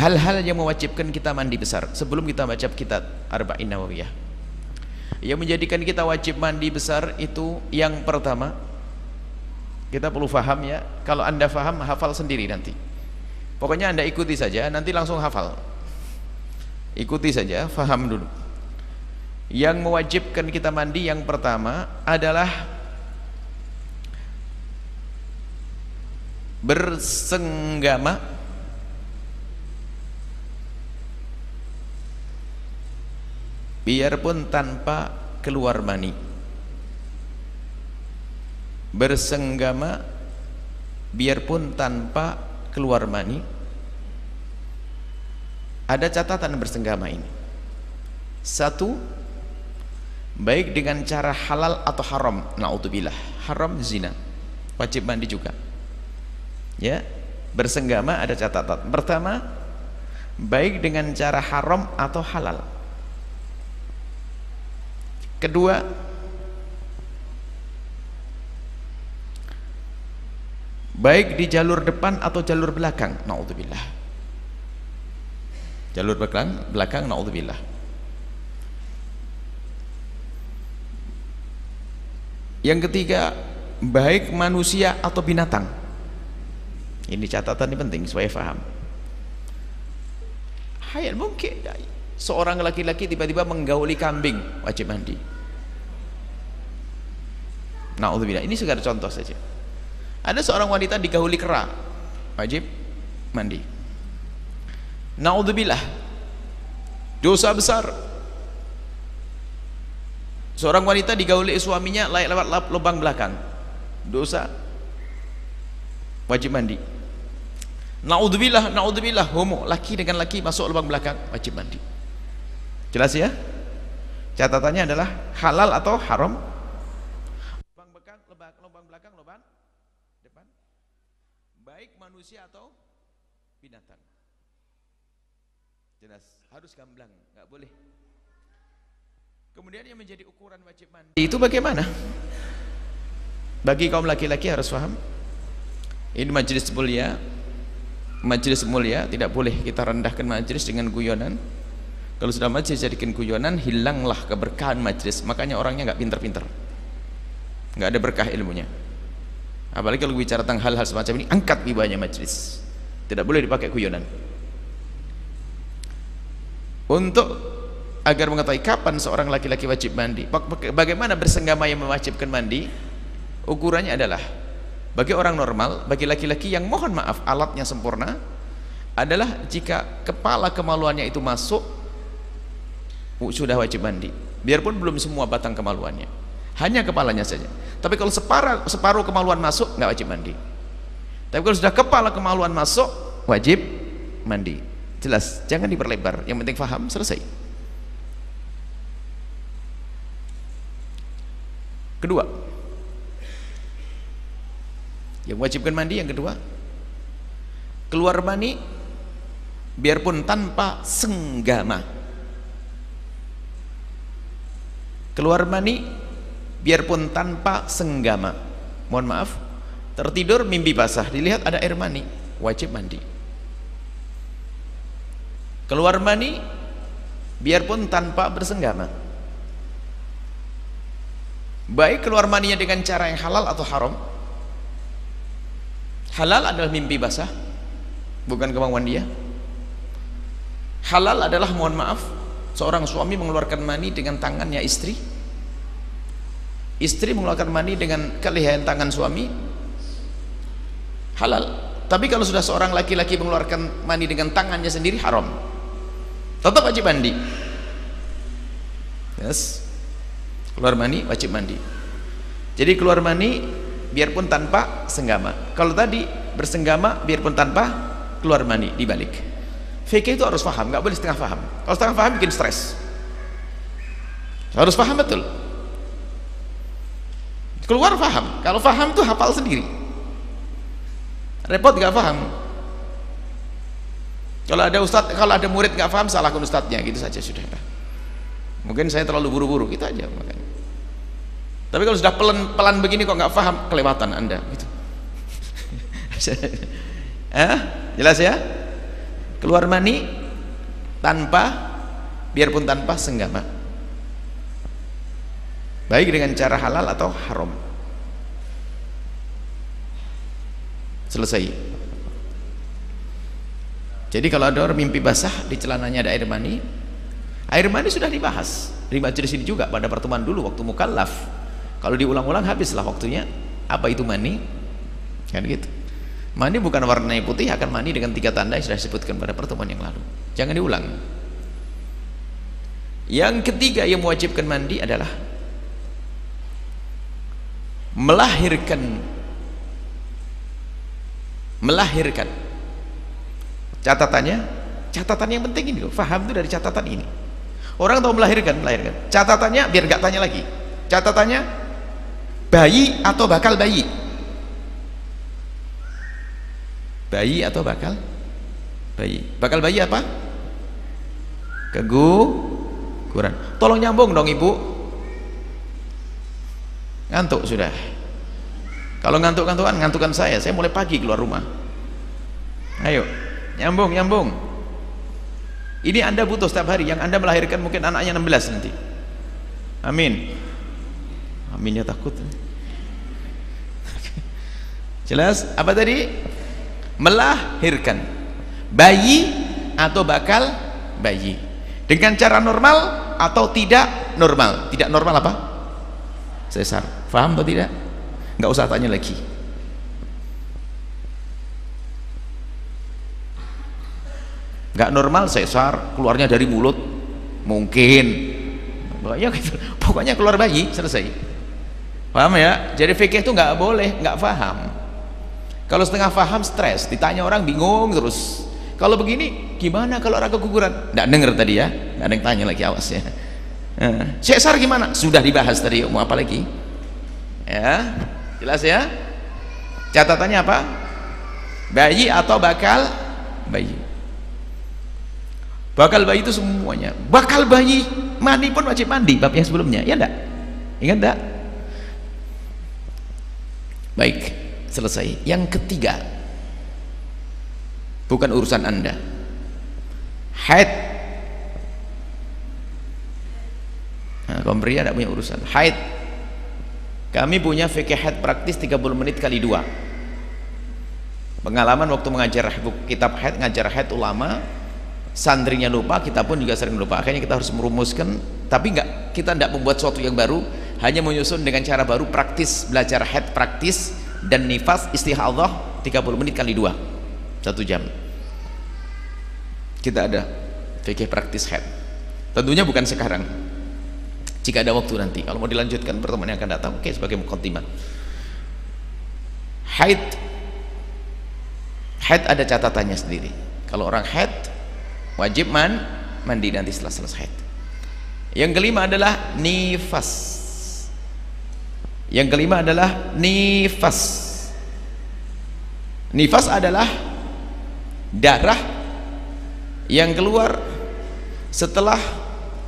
hal-hal yang mewajibkan kita mandi besar sebelum kita baca kitab Arba'in Nawawiyah. Yang menjadikan kita wajib mandi besar itu yang pertama, kita perlu faham ya. Kalau anda faham, hafal sendiri nanti. Pokoknya anda ikuti saja, nanti langsung hafal. Ikuti saja, faham dulu. Yang mewajibkan kita mandi yang pertama adalah bersenggama biarpun tanpa keluar mani. Bersenggama biarpun tanpa keluar mani. Ada catatan bersenggama ini. Satu, baik dengan cara halal atau haram. Na'udzubillah, haram zina, wajib mandi juga ya. Bersenggama ada catatan. Pertama, baik dengan cara haram atau halal. Kedua, baik di jalur depan atau jalur belakang. Na'udzubillah, jalur belakang, na'udzubillah. Yang ketiga, baik manusia atau binatang. Ini catatan ini penting supaya faham. Hayal mungkin seorang laki-laki tiba-tiba menggauli kambing, wajib mandi. Na'udzubillah, ini sekedar contoh saja. Ada seorang wanita digauli kera, wajib mandi. Na'udzubillah, dosa besar. Seorang wanita digauli suaminya lewat lubang belakang, dosa, wajib mandi. Na'udzubillah, na'udzubillah, homo, laki dengan laki masuk lubang belakang, wajib mandi. Jelas ya? Catatannya adalah halal atau haram. Lubang belakang, lubang depan. Baik manusia atau binatang. Jelas, harus gamblang, nggak boleh. Kemudian yang menjadi ukuran wajib mandi itu bagaimana? Bagi kaum laki-laki harus paham. Ini majelis mulia. Majelis mulia, tidak boleh kita rendahkan majelis dengan guyonan. Kalau sudah majelis jadikan guyonan, hilanglah keberkahan majelis. Makanya orangnya nggak pinter-pinter, nggak ada berkah ilmunya. Apalagi kalau bicara tentang hal-hal semacam ini, angkat wibanya majelis. Tidak boleh dipakai guyonan. Untuk agar mengetahui kapan seorang laki-laki wajib mandi, bagaimana bersenggama yang mewajibkan mandi, ukurannya adalah bagi orang normal, bagi laki-laki yang mohon maaf alatnya sempurna, adalah jika kepala kemaluannya itu masuk, sudah wajib mandi. Biarpun belum semua batang kemaluannya, hanya kepalanya saja. Tapi kalau separuh kemaluan masuk, nggak wajib mandi. Tapi kalau sudah kepala kemaluan masuk, wajib mandi. Jelas, jangan diperlebar, yang penting faham, selesai. Kedua, yang wajibkan mandi yang kedua, keluar mani biarpun tanpa senggama. Keluar mani biarpun tanpa senggama. Mohon maaf, tertidur mimpi basah, dilihat ada air mani, wajib mandi. Keluar mani biarpun tanpa bersenggama. Baik keluar maninya dengan cara yang halal atau haram. Halal adalah mimpi basah, bukan kemauan dia. Halal adalah, mohon maaf, seorang suami mengeluarkan mani dengan tangannya istri. Istri mengeluarkan mani dengan kelihayan tangan suami, halal. Tapi kalau sudah seorang laki-laki mengeluarkan mani dengan tangannya sendiri, haram. Tetap wajib mandi. Yes. Keluar mani wajib mandi. Jadi keluar mani biarpun tanpa senggama. Kalau tadi bersenggama biarpun tanpa keluar mani, dibalik. Fikih itu harus paham, nggak boleh setengah paham. Kalau setengah paham bikin stres. Harus paham betul. Keluar paham. Kalau paham tuh hafal sendiri. Repot nggak paham. Kalau ada ustadz, kalau ada murid nggak paham, salahkan ustadznya, gitu saja sudah. Mungkin saya terlalu buru-buru, gitu aja makanya. Tapi kalau sudah pelan begini kok nggak paham, kelewatan Anda gitu. Jelas ya? keluar mani biarpun tanpa senggama, baik dengan cara halal atau haram. Selesai. Jadi kalau ada orang mimpi basah di celananya ada air mani sudah dibahas di majelis ini juga pada pertemuan dulu waktu mukallaf. Kalau diulang-ulang habislah waktunya. Apa itu mani? Kan gitu. Mani bukan warnanya putih, akan mani dengan 3 tanda yang sudah disebutkan pada pertemuan yang lalu. Jangan diulang. Yang ketiga yang mewajibkan mandi adalah melahirkan. Catatan yang penting ini loh, faham itu dari catatan ini. Orang tahu melahirkan. Catatannya biar nggak tanya lagi. Catatannya bayi atau bakal bayi. Bayi atau bakal bayi. Bakal bayi apa? Keguguran. Tolong nyambung dong ibu. Ngantuk sudah. Kalau ngantukan saya mulai pagi keluar rumah. Ayo, nyambung. Ini Anda butuh setiap hari. Yang Anda melahirkan mungkin anaknya 16 nanti. Amin. Aminnya takut. Jelas? Apa tadi? Melahirkan bayi atau bakal bayi dengan cara normal atau tidak normal. Tidak normal apa? Sesar. Paham atau tidak? Nggak usah tanya lagi. Nggak normal sesar, keluarnya dari mulut mungkin. Pokoknya keluar bayi, selesai. Paham ya? Jadi fikih itu nggak boleh nggak paham. Kalau setengah paham stres, ditanya orang bingung terus. Kalau begini gimana kalau orang keguguran? Nggak denger tadi ya, nggak ada yang tanya lagi, awas ya. Sesar gimana? Sudah dibahas tadi, mau apa lagi? Ya, jelas ya. Catatannya apa? Bayi atau bakal bayi. Bakal bayi itu semuanya. Bakal bayi mandi pun wajib mandi, bab yang sebelumnya, ya enggak? Ingat enggak? Baik, selesai. Yang ketiga, bukan urusan Anda. Haid. Nah, kaum pria tidak punya urusan. Haid. Kami punya fikih haid praktis 30 menit kali 2. Pengalaman waktu mengajar kitab haid, ngajar haid ulama, santrinya lupa, kita pun juga sering lupa. Akhirnya kita harus merumuskan, tapi kita tidak membuat sesuatu yang baru, hanya menyusun dengan cara baru, praktis, belajar haid praktis dan nifas istihadhah 30 menit kali 2, 1 jam. Kita ada fikih praktis haid. Tentunya bukan sekarang, jika ada waktu nanti. Kalau mau dilanjutkan pertemuan yang akan datang, oke, sebagai muqaddimah. Haid ada catatannya sendiri. Kalau orang haid wajib mandi nanti setelah selesai haid. Yang kelima adalah nifas. Nifas adalah darah yang keluar setelah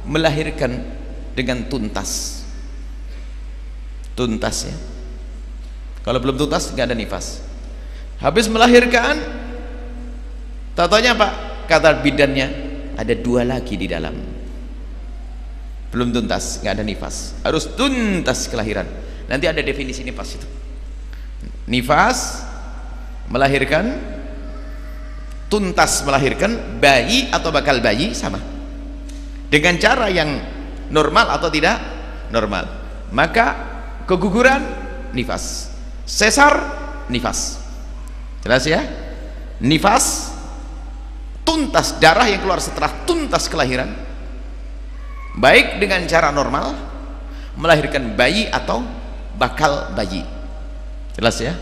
melahirkan dengan tuntas ya. Kalau belum tuntas nggak ada nifas. Habis melahirkan, tatanya apa? Kata bidannya ada 2 lagi di dalam, belum tuntas, nggak ada nifas, harus tuntas kelahiran. Nanti ada definisi nifas itu. Nifas melahirkan, tuntas melahirkan, bayi atau bakal bayi sama, dengan cara yang normal atau tidak normal. Maka keguguran nifas, sesar nifas. Jelas ya? Nifas tuntas, darah yang keluar setelah tuntas kelahiran, baik dengan cara normal melahirkan bayi atau bakal bayi. Jelas ya?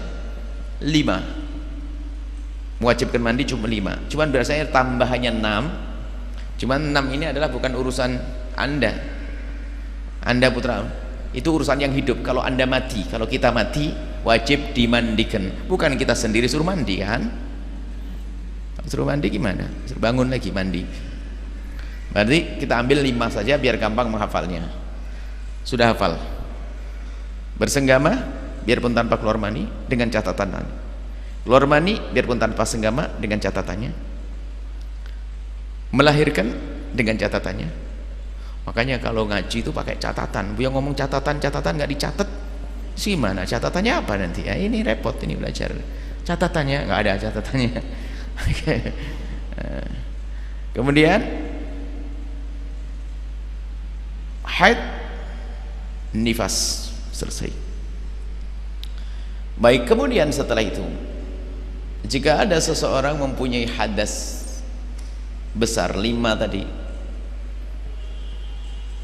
5 mewajibkan mandi cuma 5, cuman biasanya tambahannya 6. Cuman 6 ini adalah bukan urusan Anda putra, itu urusan yang hidup. Kalau Anda mati, kalau kita mati, wajib dimandikan, bukan kita sendiri suruh mandi kan. Suruh mandi gimana? Suruh bangun lagi mandi. Berarti kita ambil 5 saja biar gampang menghafalnya. Sudah hafal? Bersenggama biarpun tanpa keluar mani dengan catatan. Keluar mani biarpun tanpa senggama dengan catatannya. melahirkan dengan catatannya. Makanya kalau ngaji itu pakai catatan. Buya ngomong catatan nggak dicatat, sih mana catatannya apa nanti? Ya, ini repot ini belajar. Catatannya nggak ada catatannya. Kemudian haid, nifas, selesai. Baik, kemudian setelah itu, jika ada seseorang mempunyai hadas besar 5 tadi,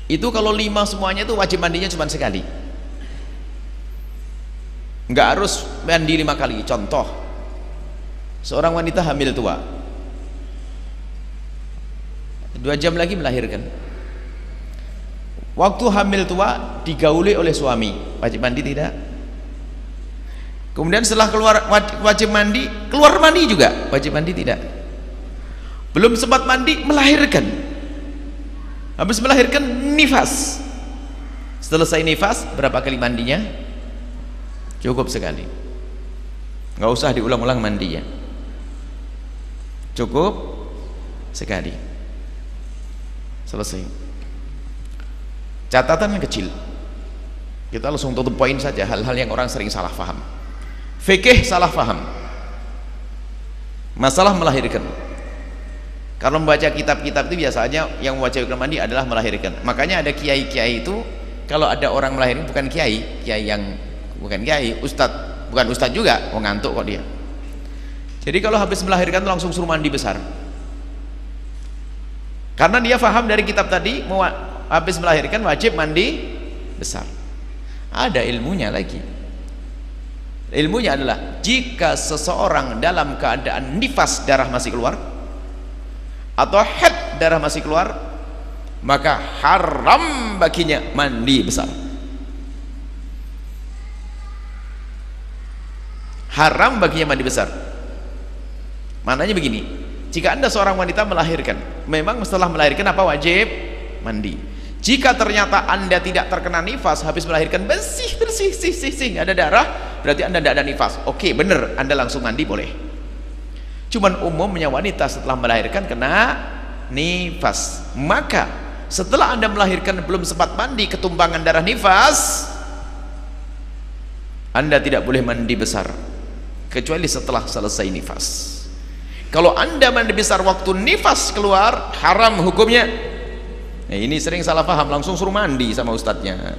itu kalau 5 semuanya itu wajib mandinya cuma sekali, nggak harus mandi 5 kali. Contoh, seorang wanita hamil tua, 2 jam lagi melahirkan. Waktu hamil tua digauli oleh suami, wajib mandi tidak? Kemudian setelah keluar wajib mandi, keluar mandi juga wajib mandi tidak? Belum sempat mandi melahirkan, habis melahirkan nifas. Selesai nifas berapa kali mandinya? Cukup sekali, nggak usah diulang-ulang mandinya, cukup sekali, selesai. Catatan yang kecil, kita langsung tutup poin saja hal-hal yang orang sering salah paham. Fikih salah paham masalah melahirkan. Kalau membaca kitab-kitab itu biasanya yang mewajibkan mandi adalah melahirkan. Makanya ada kiai-kiai itu, kalau ada orang melahirkan, bukan kiai yang bukan kiai, ustadz, bukan ustadz juga, oh ngantuk kok dia. Jadi kalau habis melahirkan itu langsung suruh mandi besar, karena dia faham dari kitab tadi, mau habis melahirkan wajib mandi besar. Ada ilmunya lagi. Ilmunya adalah jika seseorang dalam keadaan nifas, darah masih keluar, atau haid, darah masih keluar, maka haram baginya mandi besar. Haram baginya mandi besar. Maknanya begini, jika Anda seorang wanita melahirkan, memang setelah melahirkan apa wajib? Mandi. Jika ternyata Anda tidak terkena nifas, habis melahirkan bersih, nggak ada darah, berarti Anda tidak ada nifas. Oke, bener, Anda langsung mandi boleh. Cuman umumnya wanita setelah melahirkan kena nifas, maka setelah Anda melahirkan belum sempat mandi, ketumpangan darah nifas, Anda tidak boleh mandi besar kecuali setelah selesai nifas. Kalau Anda mandi besar waktu nifas keluar, haram hukumnya. Nah, ini sering salah paham, langsung suruh mandi sama ustadznya.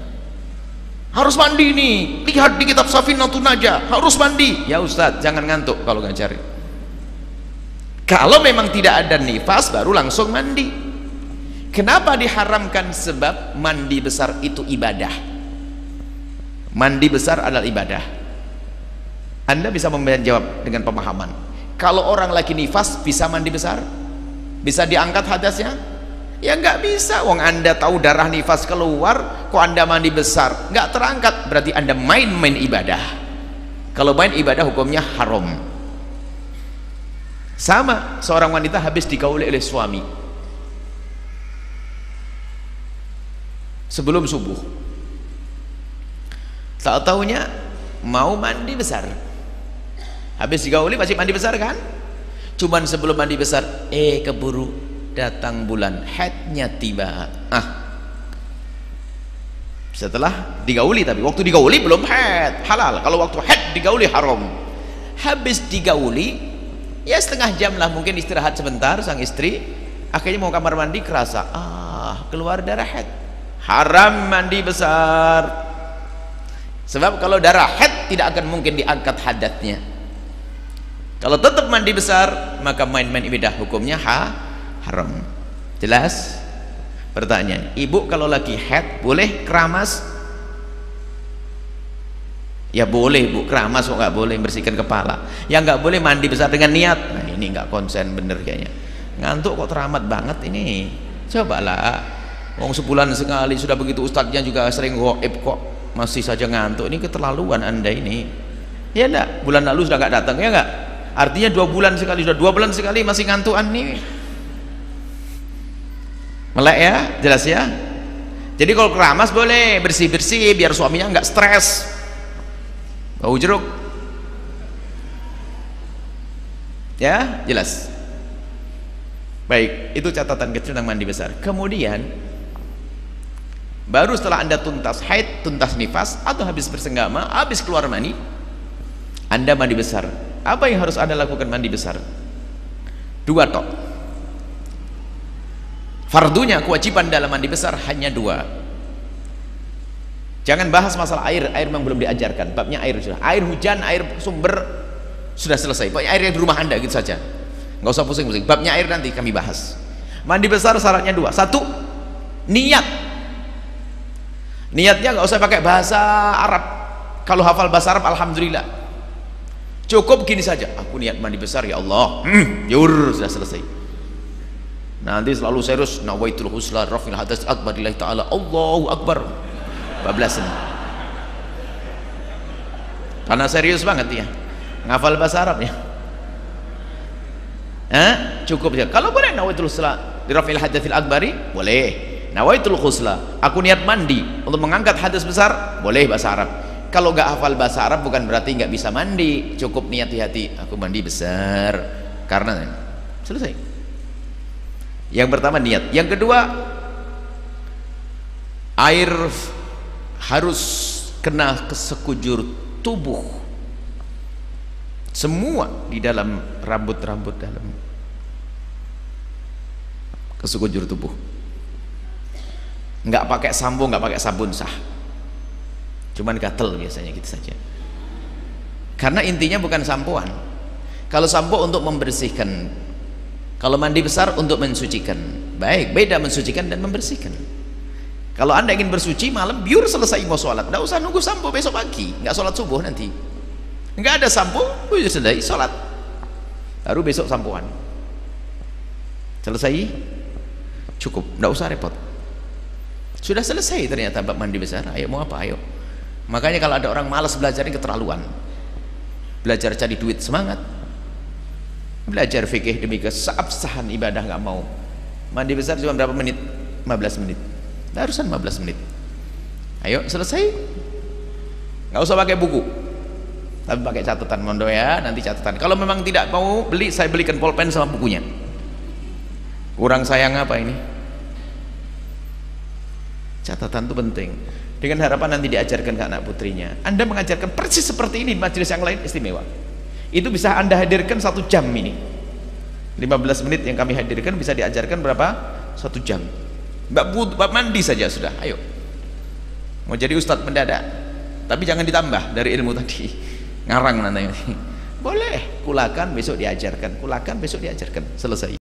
Harus mandi nih, lihat di kitab Safinatun Najah, harus mandi. Ya ustadz, jangan ngantuk kalau ngajarin. Kalau memang tidak ada nifas, baru langsung mandi. Kenapa diharamkan? Sebab mandi besar itu ibadah. Mandi besar adalah ibadah. Anda bisa menjawab dengan pemahaman. Kalau orang lagi nifas bisa mandi besar? Bisa diangkat hadasnya? Ya nggak bisa. Wong Anda tahu darah nifas keluar, kok Anda mandi besar? Nggak terangkat, berarti Anda main-main ibadah. Kalau main ibadah hukumnya haram. Sama seorang wanita habis digauli oleh suami sebelum subuh, tahu-taunya mau mandi besar. Habis digauli wajib mandi besar kan? Cuman sebelum mandi besar, keburu datang bulan, haidnya tiba. Setelah digauli, tapi waktu digauli belum haid, halal. Kalau waktu haid digauli haram. Habis digauli, ya setengah jam lah mungkin istirahat sebentar sang istri, akhirnya mau kamar mandi kerasa keluar darah haid, haram mandi besar. Sebab kalau darah haid tidak akan mungkin diangkat hadatnya. Kalau tetap mandi besar, maka main-main ibadah hukumnya haram. Jelas? Pertanyaan, ibu kalau lagi haid boleh keramas? Ya boleh bu, keramas kok nggak boleh bersihkan kepala. Yang nggak boleh mandi besar dengan niat. Nah ini nggak konsen bener kayaknya. Ngantuk kok teramat banget ini. Cobalah, wong sebulan sekali sudah begitu, ustadznya juga sering goib kok masih saja ngantuk. Ini keterlaluan Anda ini. Ya enggak, bulan lalu sudah nggak datang ya enggak? Artinya 2 bulan sekali, sudah 2 bulan sekali masih ngantukan nih. Melek ya, jelas ya. Jadi kalau keramas boleh, bersih-bersih biar suaminya nggak stres. Bau jeruk. Ya, jelas. Baik, itu catatan kecil tentang mandi besar. Kemudian baru setelah Anda tuntas haid, tuntas nifas, atau habis bersenggama, habis keluar mani, Anda mandi besar. Apa yang harus Anda lakukan mandi besar? Dua tok. Fardunya, kewajiban dalam mandi besar hanya dua. Jangan bahas masalah air memang belum diajarkan. Babnya air sudah. Air hujan, air sumber sudah selesai. Pokoknya air yang di rumah Anda gitu saja. Nggak usah pusing-pusing. Babnya air nanti kami bahas. Mandi besar syaratnya dua. Satu, niat. Niatnya nggak usah pakai bahasa Arab. Kalau hafal bahasa Arab, alhamdulillah. Cukup gini saja. Aku niat mandi besar ya Allah. Yur, sudah selesai. Nanti selalu serius. Nawaitul husla rafil hadas akbar lillahi ta'ala. Allahu akbar. Bablasan. Karena serius banget ya. Ngafal bahasa Arab ya. Cukup ya. Kalau boleh nawaitul husla di rafil hadasil akbari, boleh. Nawaitul husla, aku niat mandi untuk mengangkat hadas besar, boleh bahasa Arab. Kalau nggak hafal bahasa Arab bukan berarti nggak bisa mandi. Cukup niat di hati, aku mandi besar karena selesai. Yang pertama niat. Yang kedua, air harus kena ke sekujur tubuh, semua di dalam rambut-rambut dalam ke sekujur tubuh. Nggak pakai sampo, nggak pakai sabun sah, cuman gatel biasanya gitu saja. Karena intinya bukan sampoan. Kalau sampo untuk membersihkan, kalau mandi besar untuk mensucikan. Baik, beda mensucikan dan membersihkan. Kalau Anda ingin bersuci malam, biar selesai mau sholat, nggak usah nunggu sampo besok pagi, nggak sholat subuh nanti. Nggak ada sampo, selesai sholat, baru besok sampoan. Selesai, cukup, nggak usah repot. Sudah selesai ternyata bab mandi besar. Ayo mau apa? Ayo. Makanya kalau ada orang malas belajar ini keterlaluan. Belajar cari duit semangat. Belajar fikih demi keabsahan ibadah nggak mau. Mandi besar cuma berapa menit? 15 menit. Barusan 15 menit. Ayo selesai. Nggak usah pakai buku. Tapi pakai catatan mondo ya, nanti catatan. Kalau memang tidak mau beli, saya belikan pulpen sama bukunya. Kurang sayang apa ini? Catatan itu penting. Dengan harapan nanti diajarkan ke anak putrinya. Anda mengajarkan persis seperti ini di majelis yang lain, istimewa. Itu bisa Anda hadirkan 1 jam ini. 15 menit yang kami hadirkan bisa diajarkan berapa? 1 jam. Bab mandi saja sudah. Ayo. Mau jadi ustadz mendadak. Tapi jangan ditambah dari ilmu tadi. Ngarang nanti. Boleh. Kulakan besok diajarkan. Kulakan besok diajarkan. Selesai.